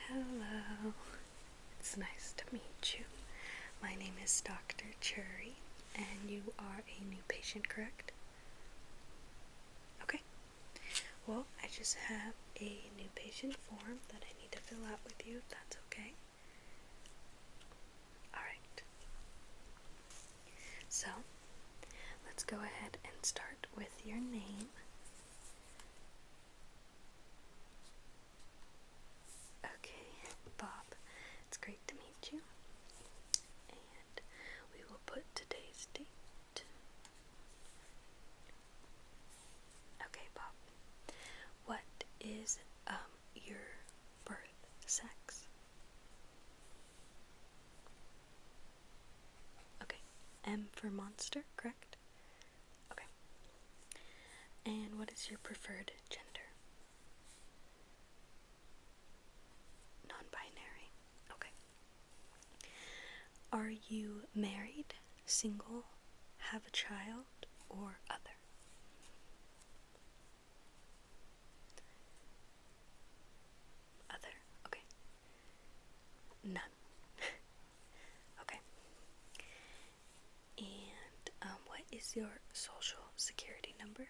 Hello, it's nice to meet you. My name is Dr. Cherry, and you are a new patient, correct? Okay. Well, I just have a new patient form that I need to fill out with you, if that's okay. Alright. So, let's go ahead and start with your name. Okay, Bob, it's great to meet you. And we will put today's date. Okay, Bob. What is your birth sex? Okay. M for monster, correct? Okay. And what is your preferred gender? Non-binary. Okay. Are you married, single, have a child, or other? Other. Okay. None. Okay. And what is your social security number?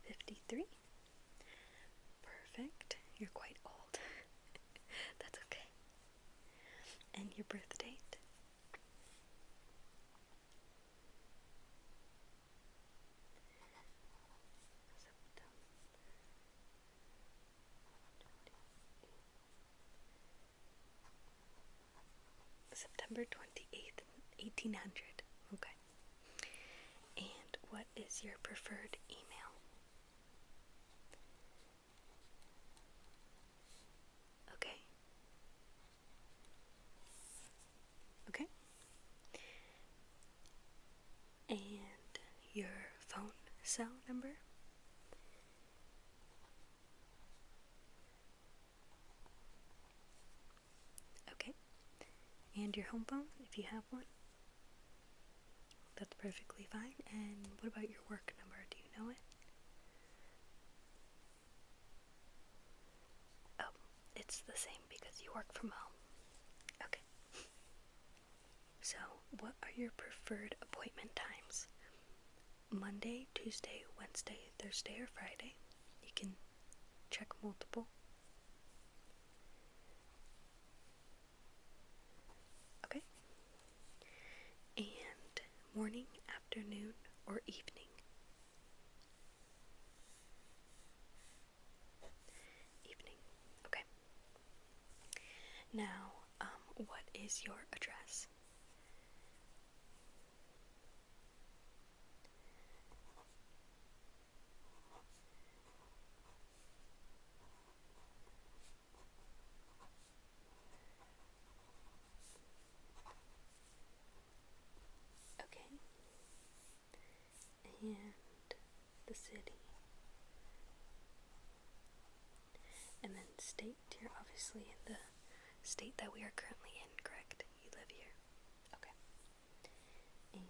053. Perfect. You're quite old. That's okay. And your birth date? September 28th, 1800. Okay. And what is your preferred email? Okay. Okay. And your phone cell number? Okay. And your home phone, if you have one? That's perfectly fine. And what about your work number? Do you know it? Oh, it's the same because you work from home. Okay. So, what are your preferred appointment times? Monday, Tuesday, Wednesday, Thursday, or Friday? You can check multiple. Okay. And morning, afternoon, or evening? Evening. Okay. Now, what is your address? Okay. And the city. And then state. You're obviously in the state that we are currently in, correct? You live here. Okay. And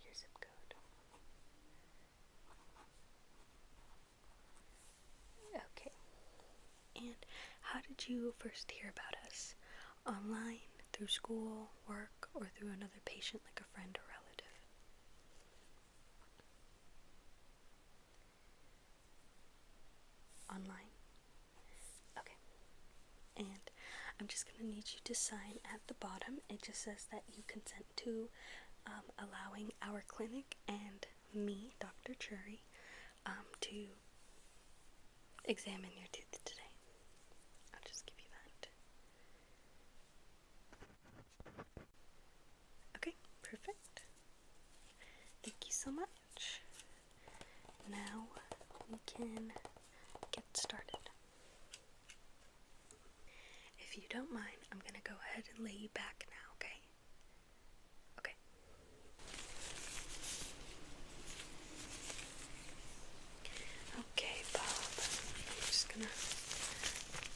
your zip code. Okay. And how did you first hear about us? Online, through school, work, or through another patient like a friend or relative? Online? Okay. And I'm just going to need you to sign at the bottom. It just says that you consent to allowing our clinic and me, Dr. Cherry, to examine your tooth today. I'll just give you that. Okay, perfect. Thank you so much. Now we can get started. If you don't mind, I'm gonna go ahead and lay you back now, okay? Okay. Okay, Bob. I'm just gonna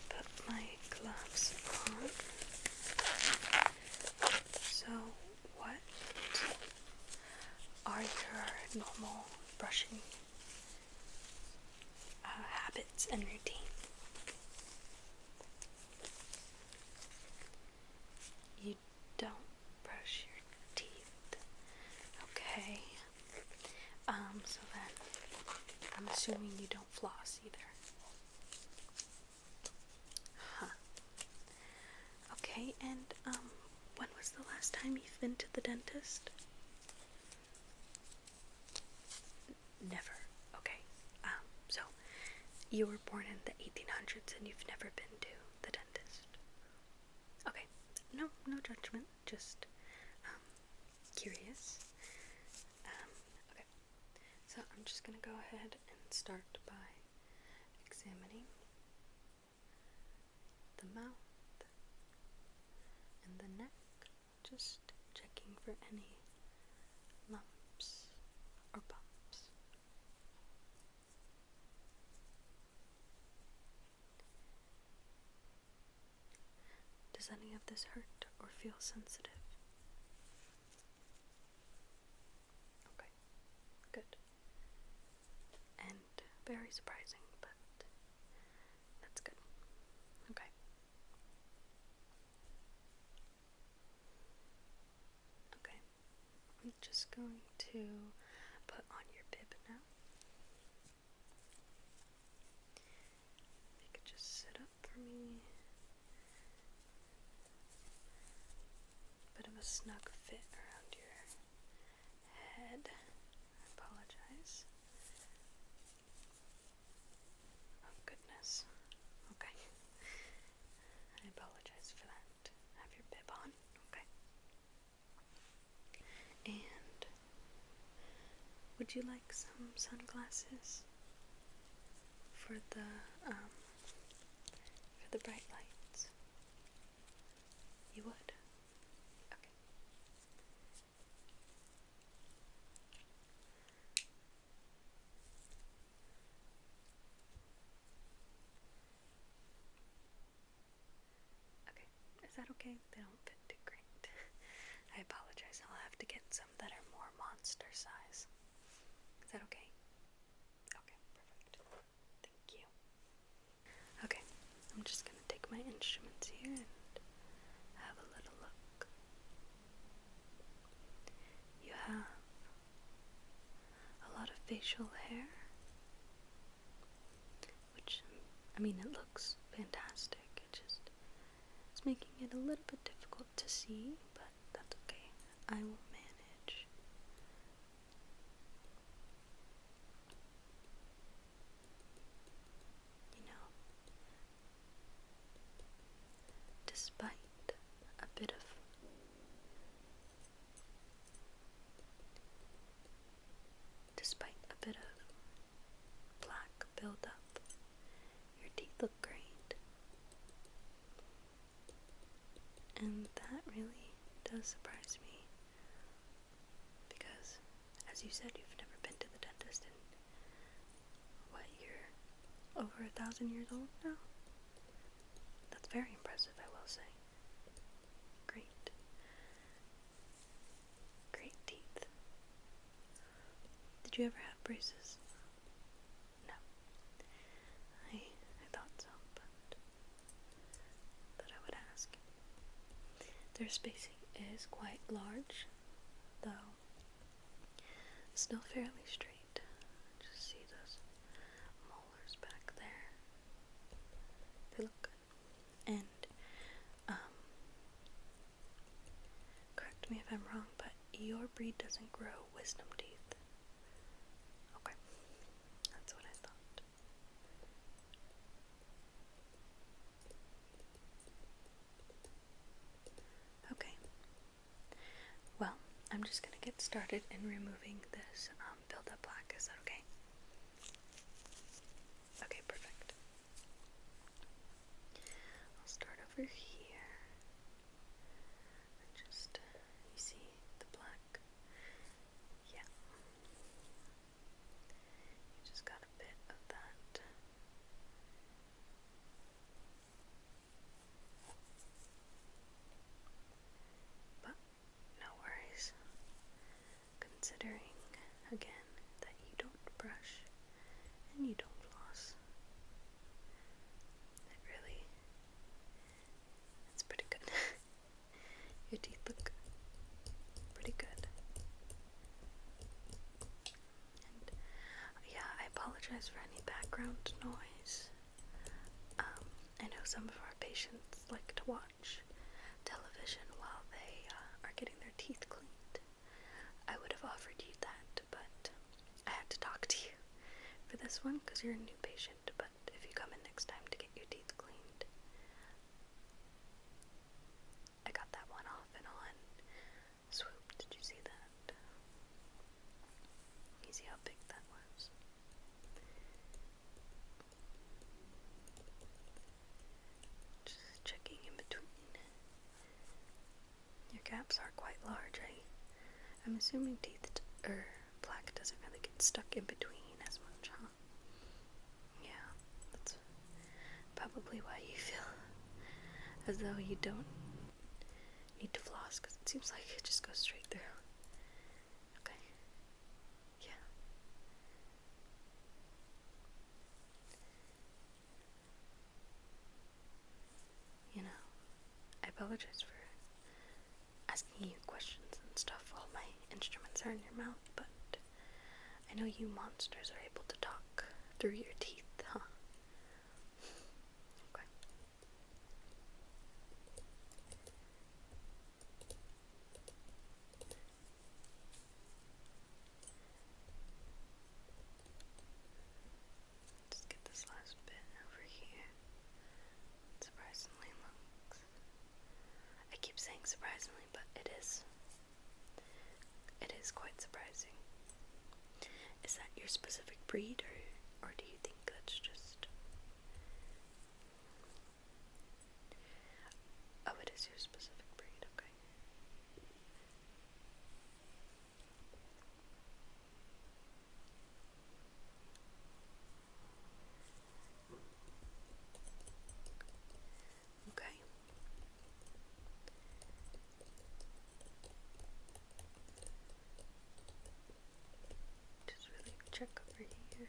put my gloves on. So, what are your normal brushing habits and routine. You don't brush your teeth. Okay. So then I'm assuming you don't floss either. Huh. Okay, and when was the last time you've been to the dentist? Never. Okay. So you were born in the 1800s and you've never been to the dentist. Okay. No judgment. Just curious. Okay. So I'm just gonna go ahead and start by examining the mouth and the neck, just checking for any lumps or bumps. Does any of this hurt or feel sensitive? Okay, good. And very surprising, but that's good. Okay. Okay, I'm just going to put on your bib now. If you could just sit up for me. Bit of a snug fit around your head. I apologize. Oh goodness. Okay. I apologize for that. Have your bib on. Okay. And would you like some sunglasses for the bright lights? You would? Okay. Okay. Is that okay? They don't fit too great. I apologize. I'll have to get some that are more monster size. Is that okay? Okay, perfect. Thank you. Okay, I'm just gonna take my instruments here and have a little look. You have a lot of facial hair, which, I mean, it looks fantastic. It's making it a little bit difficult to see, but that's okay. I will manage. You know, despite a bit of plaque buildup, your teeth look great. And that really does surprise me, because, as you said, you've never been to the dentist in, what, you're over 1,000 years old now? That's very impressive, I will say. Great. Great teeth. Did you ever have braces? No. I thought so, but that I would ask. Their spacing is quite large, though still fairly straight. Just see those molars back there. They look good. And, correct me if I'm wrong, but your breed doesn't grow wisdom teeth. Okay, that's what I thought. Okay, well, I'm just gonna get started in removing this build-up plaque. Is that okay? Okay, perfect. I'll start over here. And just, you see the plaque? Yeah. You just got a bit of that. But no worries, considering, again, that you don't brush and you don't floss. apologize for any background noise. I know some of our patients like to watch television while they are getting their teeth cleaned. I would have offered you that, but I had to talk to you for this one because you're a new patient. But if you come in next time to get your teeth cleaned, I got that one off and on. Swoop, did you see that? You see how big that was? Just checking in between. Your gaps are quite large. I'm assuming plaque doesn't really get stuck in between as much, huh? Yeah, that's probably why you feel as though you don't need to floss, because it seems like it just goes straight through. Okay. Yeah. You know, I apologize for asking you questions and stuff while my instruments are in your mouth, but I know you monsters are able to talk through your teeth, huh? Okay. Just get this last bit over here. Surprisingly looks. I keep saying surprisingly, but it is. It is quite surprising. Is that your specific breed, or do you think that's just... Oh, it is your specific breed, okay. Okay. Just really check over here.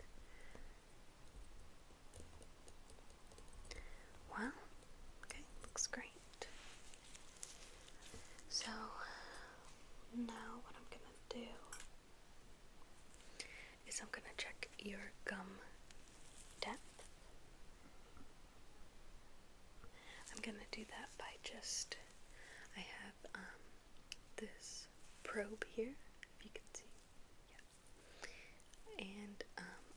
Wow. Okay, looks great. So, now what I'm gonna do is I'm gonna check your gum depth. I'm gonna do that by I have this probe here, if you can see. Yeah. And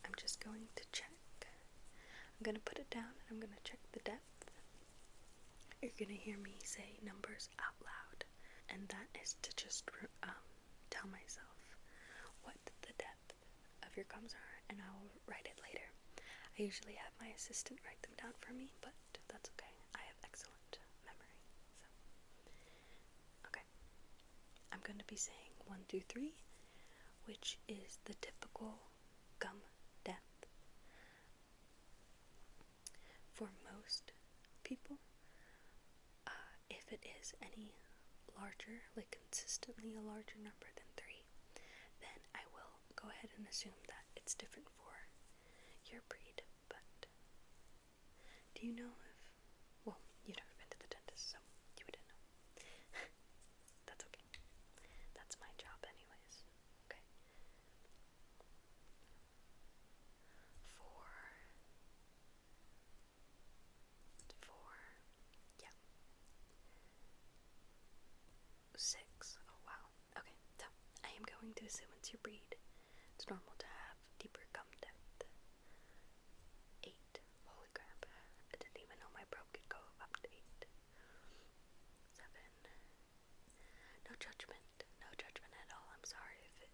I'm just going to check. I'm gonna put it down and I'm gonna check the depth. You're gonna hear me say numbers out loud, and that is to just tell myself what the depth of your gums are, and I'll write it later. I usually have my assistant write them down for me, but that's okay. I have excellent memory. So, okay. I'm going to be saying 1, 2, 3, which is the typical gum depth. For most people, if it is any larger, like consistently a larger number than 3, then I will go ahead and assume that it's different for your breed. But do you know if, well, you've never been to the dentist, so you wouldn't know. That's okay. That's my job anyways. Okay. 4, yeah. 6, oh wow. Okay, so I am going to assume it's your breed. It's normal to have deeper gum depth. 8, holy crap. I didn't even know my probe could go up to 8. 7, no judgment at all. I'm sorry if it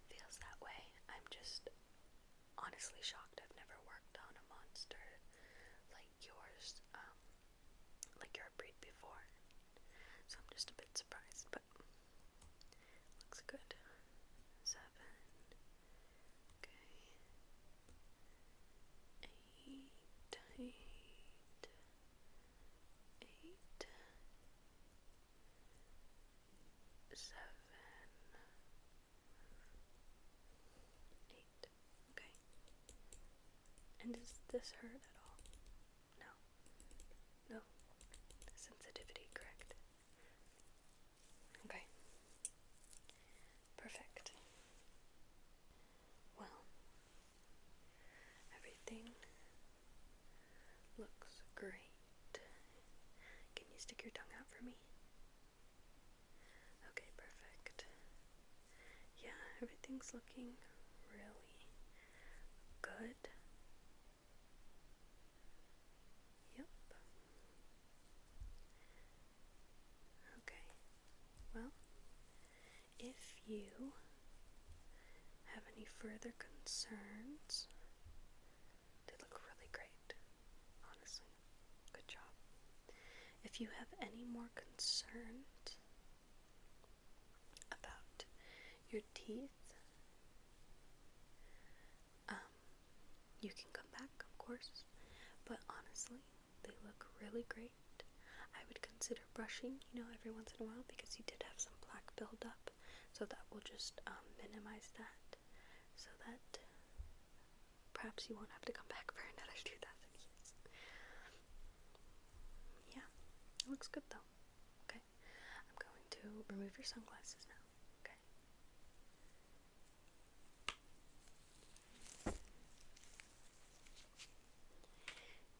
feels that way. I'm just honestly shocked. I've never worked on a monster like yours, like your breed before, so I'm just a bit surprised, but looks good. 7, okay, 8, 8, 7, 8, okay. And does this hurt at all? No. Sensitivity, correct? Okay. Perfect. Well, looks great. Can you stick your tongue out for me? Okay, perfect. Yeah, everything's looking really good. Yep. Okay. Well, if you have any further concerns, they look really great. Honestly, good job. If you have any more concerns about your teeth, you can come back, of course, but honestly, they look really great. I would consider brushing, every once in a while, because you did have some plaque buildup, so that will just minimize that, so that perhaps you won't have to come back for another 2,000 years. Yeah, it looks good though. Okay, I'm going to remove your sunglasses now. Okay.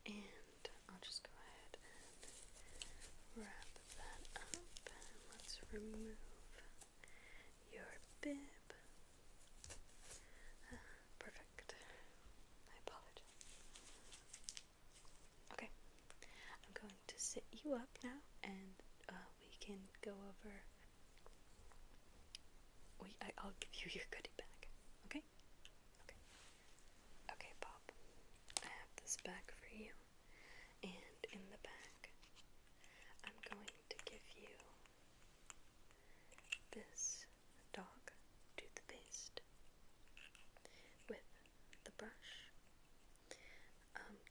And I'll just go ahead and wrap that up, and let's remove your bib. Perfect. I apologize. Okay, I'm going to sit you up now, and we can go over. I'll give you your goodie bag. Okay? Okay. Okay, Bob. I have this bag for you, and in the bag, I'm going to give you this dog toothpaste with the brush.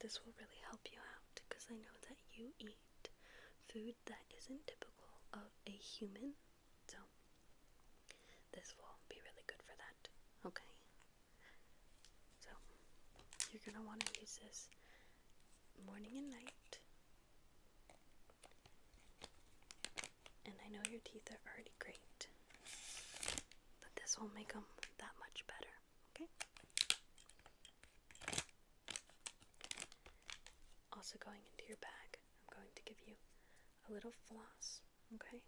This will really help you out because I know that you eat food that isn't typical of a human, so this will be really good for that. Okay? So, you're gonna want to use this morning and night. And I know your teeth are already great, but this will make them that much better. Okay? Also, going into your bag, I'm going to give you a little floss. Okay?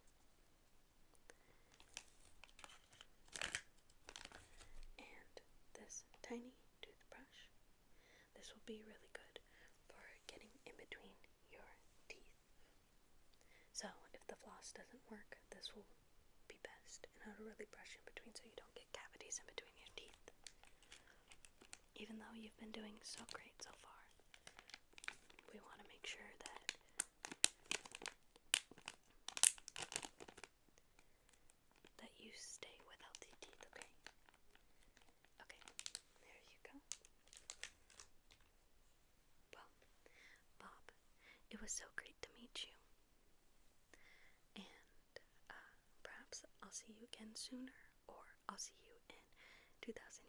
And this tiny toothbrush. This will be really good for getting in between your teeth. So if the floss doesn't work, this will be best in how to really brush in between so you don't get cavities in between your teeth. Even though you've been doing so great so far, we want to make sure that you stay with healthy teeth, okay? Okay, there you go. Well, Bob, it was so great to meet you. And perhaps I'll see you again sooner, or I'll see you in 2,000